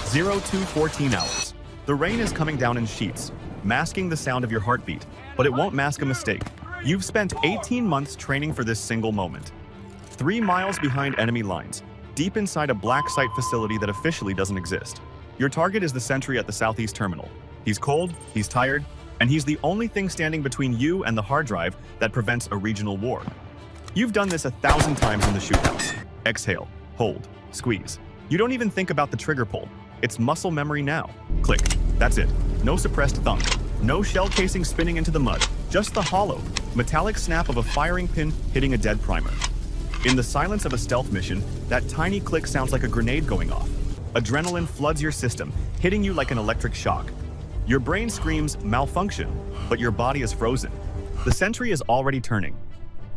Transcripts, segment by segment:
0 to 14 hours. The rain is coming down in sheets, masking the sound of your heartbeat, but it won't mask a mistake. You've spent 18 months training for this single moment. 3 miles behind enemy lines, deep inside a black site facility that officially doesn't exist. Your target is the sentry at the southeast terminal. He's cold, he's tired, and he's the only thing standing between you and the hard drive that prevents a regional war. You've done this 1,000 times in the shoot house. Exhale, hold, squeeze. You don't even think about the trigger pull. It's muscle memory now. Click. That's it. No suppressed thump. No shell casing spinning into the mud. Just the hollow, metallic snap of a firing pin hitting a dead primer. In the silence of a stealth mission, that tiny click sounds like a grenade going off. Adrenaline floods your system, hitting you like an electric shock. Your brain screams malfunction, but your body is frozen. The sentry is already turning.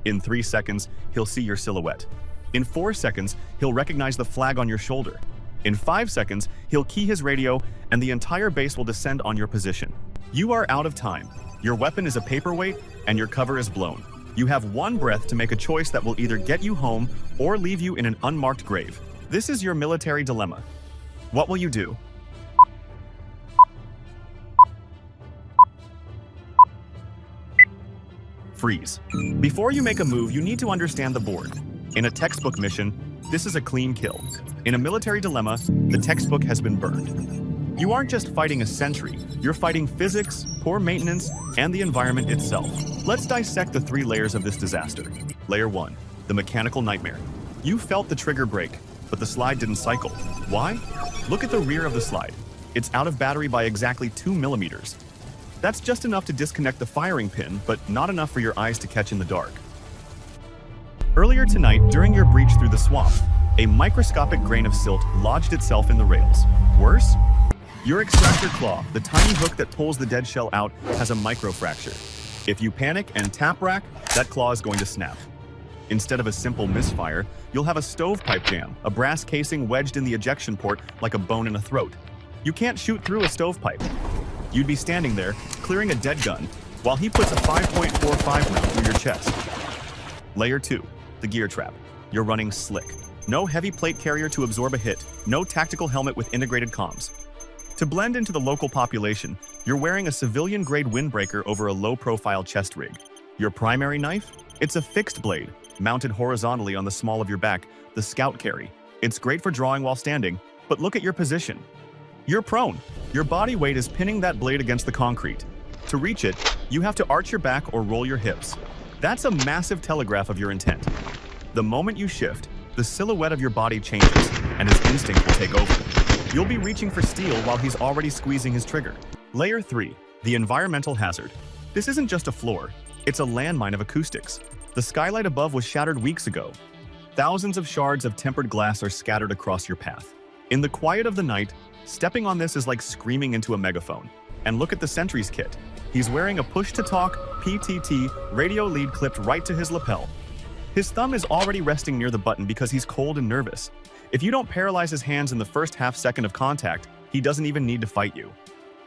In 3 seconds, he'll see your silhouette. In 4 seconds, he'll recognize the flag on your shoulder. In 5 seconds, he'll key his radio, and the entire base will descend on your position. You are out of time. Your weapon is a paperweight, and your cover is blown. You have 1 breath to make a choice that will either get you home or leave you in an unmarked grave. This is your military dilemma. What will you do? Freeze. Before you make a move, you need to understand the board. In a textbook mission, this is a clean kill. In a military dilemma, the textbook has been burned. You aren't just fighting a sentry, you're fighting physics, poor maintenance, and the environment itself. Let's dissect the 3 layers of this disaster. Layer 1, the mechanical nightmare. You felt the trigger break, but the slide didn't cycle. Why? Look at the rear of the slide. It's out of battery by exactly 2 millimeters. That's just enough to disconnect the firing pin, but not enough for your eyes to catch in the dark. Earlier tonight, during your breach through the swamp, a microscopic grain of silt lodged itself in the rails. Worse? Your extractor claw, the tiny hook that pulls the dead shell out, has a microfracture. If you panic and tap rack, that claw is going to snap. Instead of a simple misfire, you'll have a stovepipe jam, a brass casing wedged in the ejection port like a bone in a throat. You can't shoot through a stovepipe. You'd be standing there, clearing a dead gun, while he puts a 5.45 round through your chest. Layer 2, the gear trap. You're running slick. No heavy plate carrier to absorb a hit, no tactical helmet with integrated comms. To blend into the local population, you're wearing a civilian-grade windbreaker over a low-profile chest rig. Your primary knife? It's a fixed blade, mounted horizontally on the small of your back, the scout carry. It's great for drawing while standing, but look at your position. You're prone. Your body weight is pinning that blade against the concrete. To reach it, you have to arch your back or roll your hips. That's a massive telegraph of your intent. The moment you shift, the silhouette of your body changes, and his instinct will take over. You'll be reaching for steel while he's already squeezing his trigger. Layer 3, the environmental hazard. This isn't just a floor, it's a landmine of acoustics. The skylight above was shattered weeks ago. Thousands of shards of tempered glass are scattered across your path. In the quiet of the night, stepping on this is like screaming into a megaphone. And look at the sentry's kit. He's wearing a push-to-talk, PTT, radio lead clipped right to his lapel. His thumb is already resting near the button because he's cold and nervous. If you don't paralyze his hands in the first half second of contact, he doesn't even need to fight you.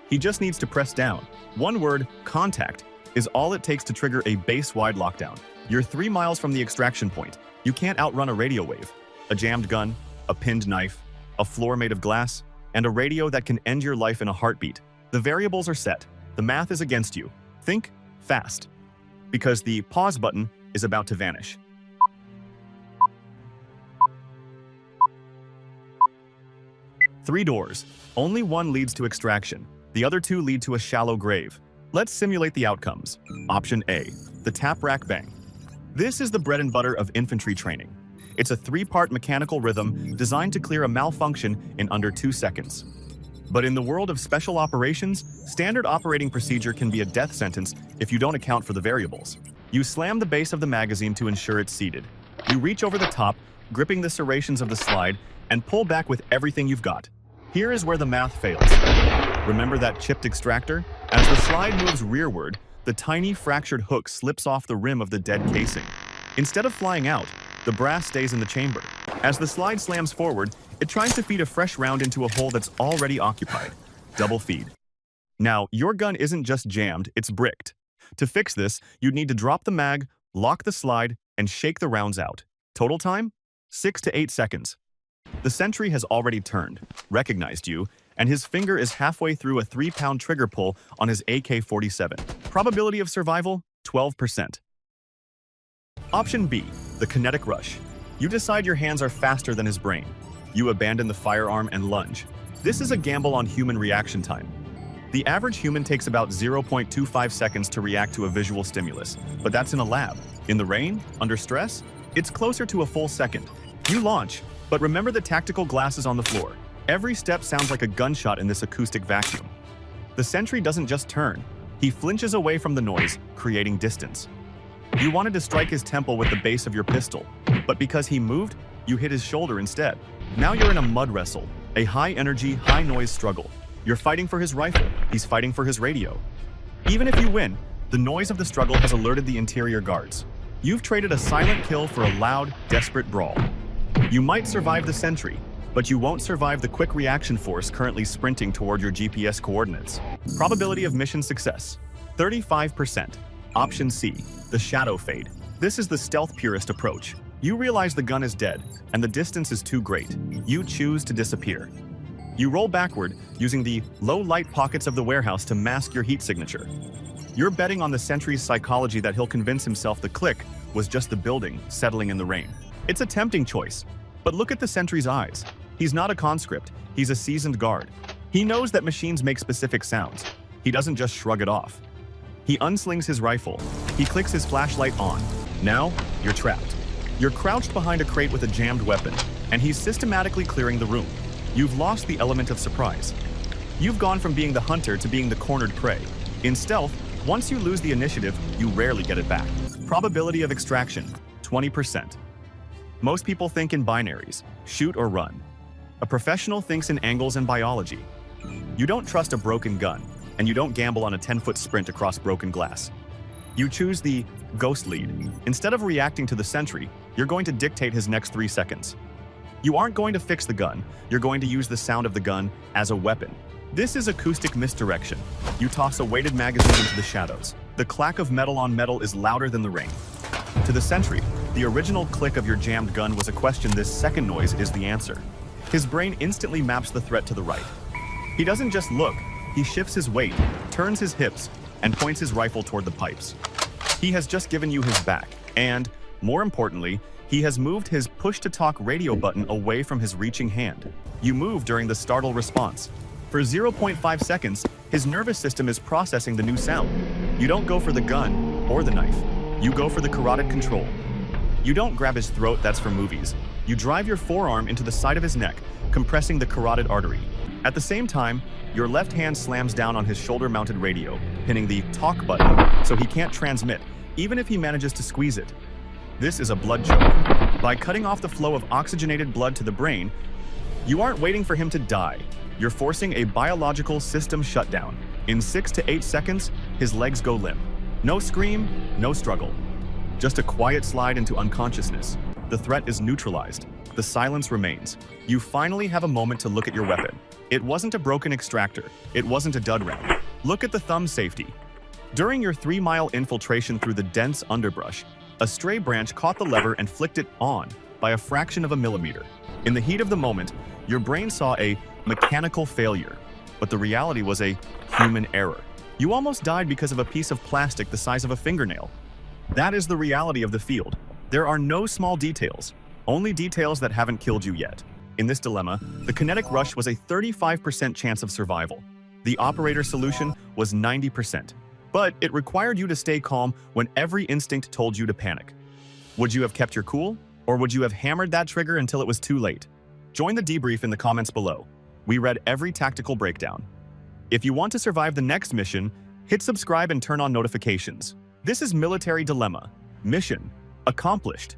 He just needs to press down. One word, contact, is all it takes to trigger a base-wide lockdown. You're 3 miles from the extraction point. You can't outrun a radio wave. A jammed gun, a pinned knife, a floor made of glass, and a radio that can end your life in a heartbeat. The variables are set. The math is against you. Think fast, because the pause button is about to vanish. Three doors. Only one leads to extraction. The other 2 lead to a shallow grave. Let's simulate the outcomes. Option A, the tap rack bang. This is the bread and butter of infantry training. It's a 3-part mechanical rhythm designed to clear a malfunction in under 2 seconds. But in the world of special operations, standard operating procedure can be a death sentence if you don't account for the variables. You slam the base of the magazine to ensure it's seated. You reach over the top, gripping the serrations of the slide, and pull back with everything you've got. Here is where the math fails. Remember that chipped extractor? As the slide moves rearward, the tiny fractured hook slips off the rim of the dead casing. Instead of flying out, the brass stays in the chamber. As the slide slams forward, it tries to feed a fresh round into a hole that's already occupied. Double feed. Now, your gun isn't just jammed, it's bricked. To fix this, you'd need to drop the mag, lock the slide, and shake the rounds out. Total time? 6 to 8 seconds. The sentry has already turned, recognized you, and his finger is halfway through a 3-pound trigger pull on his AK-47. Probability of survival, 12%. Option B, the kinetic rush. You decide your hands are faster than his brain. You abandon the firearm and lunge. This is a gamble on human reaction time. The average human takes about 0.25 seconds to react to a visual stimulus, but that's in a lab. In the rain, under stress, it's closer to a full second. You launch, but remember the tactical glasses on the floor. Every step sounds like a gunshot in this acoustic vacuum. The sentry doesn't just turn, he flinches away from the noise, creating distance. You wanted to strike his temple with the base of your pistol, but because he moved, you hit his shoulder instead. Now you're in a mud wrestle, a high-energy, high-noise struggle. You're fighting for his rifle, he's fighting for his radio. Even if you win, the noise of the struggle has alerted the interior guards. You've traded a silent kill for a loud, desperate brawl. You might survive the sentry, but you won't survive the quick reaction force currently sprinting toward your GPS coordinates. Probability of mission success, 35%. Option C, the shadow fade. This is the stealth purist approach. You realize the gun is dead, and the distance is too great. You choose to disappear. You roll backward, using the low-light pockets of the warehouse to mask your heat signature. You're betting on the sentry's psychology that he'll convince himself the click was just the building settling in the rain. It's a tempting choice, but look at the sentry's eyes. He's not a conscript, he's a seasoned guard. He knows that machines make specific sounds. He doesn't just shrug it off. He unslings his rifle. He clicks his flashlight on. Now, you're trapped. You're crouched behind a crate with a jammed weapon, and he's systematically clearing the room. You've lost the element of surprise. You've gone from being the hunter to being the cornered prey. In stealth, once you lose the initiative, you rarely get it back. Probability of extraction, 20%. Most people think in binaries, shoot or run. A professional thinks in angles and biology. You don't trust a broken gun, and you don't gamble on a 10-foot sprint across broken glass. You choose the ghost lead. Instead of reacting to the sentry, you're going to dictate his next 3 seconds. You aren't going to fix the gun, you're going to use the sound of the gun as a weapon. This is acoustic misdirection. You toss a weighted magazine into the shadows. The clack of metal on metal is louder than the rain. To the sentry, the original click of your jammed gun was a question. This second noise is the answer. His brain instantly maps the threat to the right. He doesn't just look, he shifts his weight, turns his hips, and points his rifle toward the pipes. He has just given you his back, and, more importantly, he has moved his push-to-talk radio button away from his reaching hand. You move during the startle response. For 0.5 seconds, his nervous system is processing the new sound. You don't go for the gun or the knife. You go for the carotid control. You don't grab his throat, that's for movies. You drive your forearm into the side of his neck, compressing the carotid artery. At the same time, your left hand slams down on his shoulder-mounted radio, pinning the talk button so he can't transmit, even if he manages to squeeze it. This is a blood choke. By cutting off the flow of oxygenated blood to the brain, you aren't waiting for him to die. You're forcing a biological system shutdown. In 6 to 8 seconds, his legs go limp. No scream, no struggle. Just a quiet slide into unconsciousness. The threat is neutralized. The silence remains. You finally have a moment to look at your weapon. It wasn't a broken extractor. It wasn't a dud round. Look at the thumb safety. During your 3-mile infiltration through the dense underbrush, a stray branch caught the lever and flicked it on by a fraction of a millimeter. In the heat of the moment, your brain saw a mechanical failure, but the reality was a human error. You almost died because of a piece of plastic the size of a fingernail. That is the reality of the field. There are no small details, only details that haven't killed you yet. In this dilemma, the kinetic rush was a 35% chance of survival. The operator solution was 90%. But it required you to stay calm when every instinct told you to panic. Would you have kept your cool? Or would you have hammered that trigger until it was too late? Join the debrief in the comments below. We read every tactical breakdown. If you want to survive the next mission, hit subscribe and turn on notifications. This is Military Dilemma. Mission accomplished.